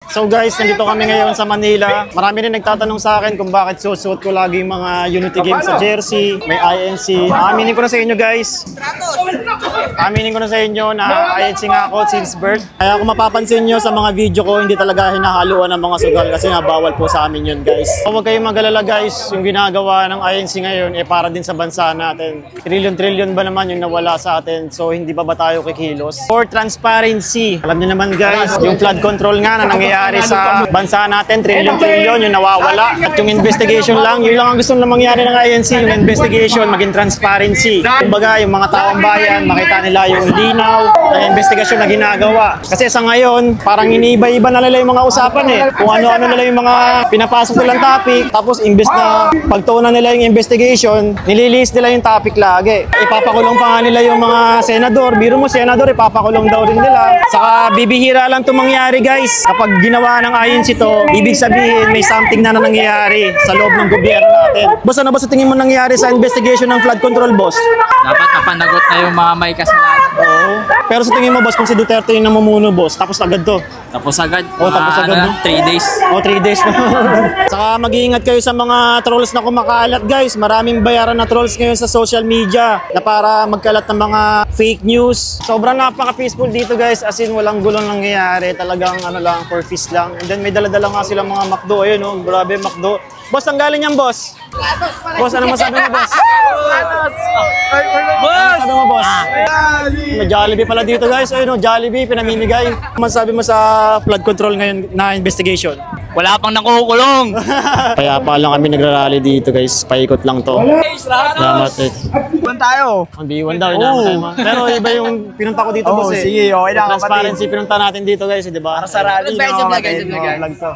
So guys, nandito kami ngayon sa Manila. Marami rin nagtatanong sa akin kung bakit susuot ko lagi yung mga Unity Games sa jersey, may INC. Aminin ko na sa inyo guys. Aminin ko na sa inyo na INC nga ako since birth. Kaya kung mapapansin nyo sa mga video ko, hindi talaga hinahaluan ng mga sugal kasi nga bawal po sa amin yun guys. So, huwag kayong mag-alala guys, yung ginagawa ng INC ngayon para din sa bansa natin. Trillion ba naman yung nawala sa atin, so hindi ba tayo kikilos? For transparency, alam nyo naman guys, yung flood control nga na nangyayari sa bansa natin, trillion yung nawawala. At yung investigation lang, yun lang ang gusto na mangyari ng INC, yung investigation, maging transparency. Kumbaga, yung mga taong bayan, makita nila yung linaw ng investigasyon na ginagawa. Kasi sa ngayon, parang iniiba-iba na nila yung mga usapan eh. Kung ano-ano nila yung mga pinapasok nilang topic, tapos imbes na pagtuunan nila yung investigation, nililis nila yung topic lagi. Ipapakulong pa nga nila yung mga senador. Biro mo, senador, ipapakulong daw rin nila. Saka bibihira lang ito mangyari guys. Kapag ginawa ng INC to, ibig sabihin may something na nangyayari sa loob ng gobyerno natin. Boss, ano ba sa tingin mo nangyayari sa investigation ng flood control, boss? Dapat napanagot na yung mga may kasalanan. Oo. Pero sa tingin mo, boss, kung si Duterte yung namumuno, boss, tapos agad to? Tapos agad. Tapos agad, no? 3 days. 3 days na. Saka mag-iingat kayo sa mga trolls na kumakalat, guys. Maraming bayaran na trolls ngayon sa social media na para magkalat ng mga fake news. Sobrang napaka-peaceful dito, guys. As in, walang gulong nangyayari. Talagang ano lang, for peace lang. And then may dala-dala nga silang mga McDo. Ayun, oh, grabe McDo. Boss, ang galing yan, boss? Boss, ano masabi mo, boss? Boss! Ano mo, boss? May Jollibee pala dito, guys. Ayun, oh, Jollibee, pinamimigay. Ano masabi mo sa flood control ngayon na investigation? Wala pang nakukulong. Kaya pa lang kami nagrarally dito, guys. Paikot lang to. Salamat, eh. Iwan tayo. Ang B1 daw, inaantay mo. Pero iba yung pinunta ko dito, boss, eh. Sige, okay na. Transparency pinunta natin dito, guys, di ba? Para sa rally.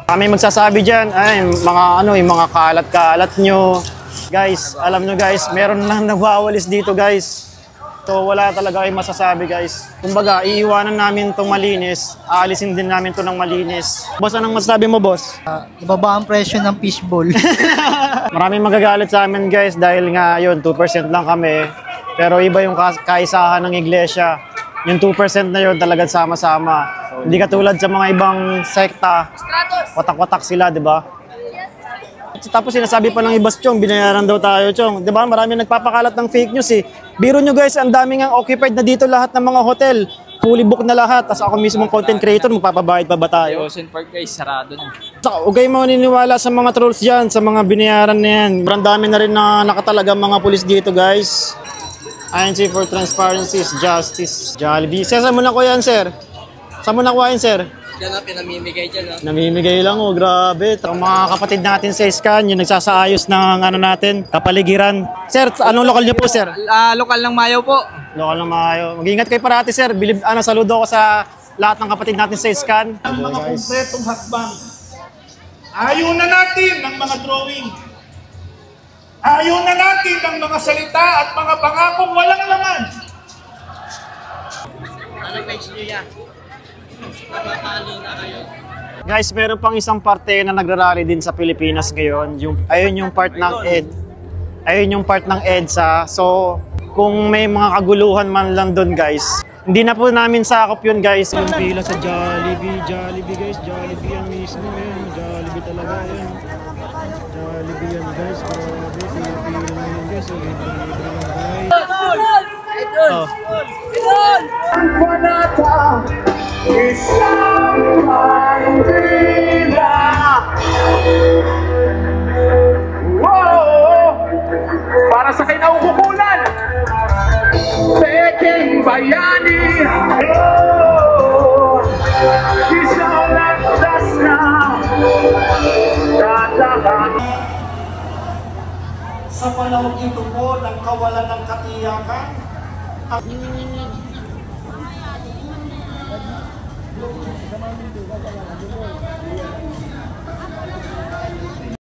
Kami magsasabi dyan, ay, mga ano, yung mga kalat-kalat nyo. Guys, alam nyo guys, meron lang nagwawalis dito, guys. So wala talaga kayong masasabi, guys. Kumbaga, iiwanan namin itong malinis, aalisin din namin ito ng malinis. Boss, anong masasabi mo, boss? Ibaba ang presyo ng fishball. Maraming magagalit sa amin, guys, dahil nga yun, 2% lang kami. Pero iba yung kaisahan ng iglesia. Yung 2% na yun talagang sama-sama. Hindi katulad sa mga ibang sekta, watak-watak sila, di ba? Tapos sinasabi pa ng ibas, Chong, binayaran daw tayo, Chong. Di ba? Marami nagpapakalat ng fake news eh. Biro nyo guys, ang daming ang occupied na dito lahat ng mga hotel. Fully booked na lahat. Tapos ako mismo content creator, magpapabayad pa ba tayo? Ocean Park guys, sarado na. Huwag kayo maniniwala sa mga trolls dyan, sa mga binayaran na yan. Sobrang dami na rin na nakatalagang mga pulis dito guys. INC for Transparency is Justice. Jollibee. Saan mo na ko yan, sir? Saan mo na kuhain, sir? Diyan na, pinamimigay dyan. No? Namimigay lang, oh, grabe. Ang mga kapatid natin sa Scan, yung nagsasaayos ng ano natin, kapaligiran. Sir, anong lokal niyo po, sir? Lokal ng Mayo po. Lokal ng Mayo. Mag-ingat kayo parati, sir. Saludo ko sa lahat ng kapatid natin sa Scan. Ang mga kompletong hakbang. Ayaw na natin ng mga drawing. Ayaw na natin ng mga salita at mga pangakong walang laman. Anong page niyo yan? Guys, meron pang isang parte na nagrarally din sa Pilipinas ngayon. Ayun yung part ng Ayun yung part ng EDSA. So, kung may mga kaguluhan man lang doon, guys, hindi na po namin sakop yun, guys. Yung pila sa Jollibee guys. Jollibee yan mismo. Yun. Jollibee talaga yun. Jollibee yan, guys. Grabe, pila na yun, guys. Isang bandila. Wow! Para sa kinaukukulan, peking bayani. Oh, isang landas na dadahan. Sa panahon ito po ng kawalan ng katiyakan,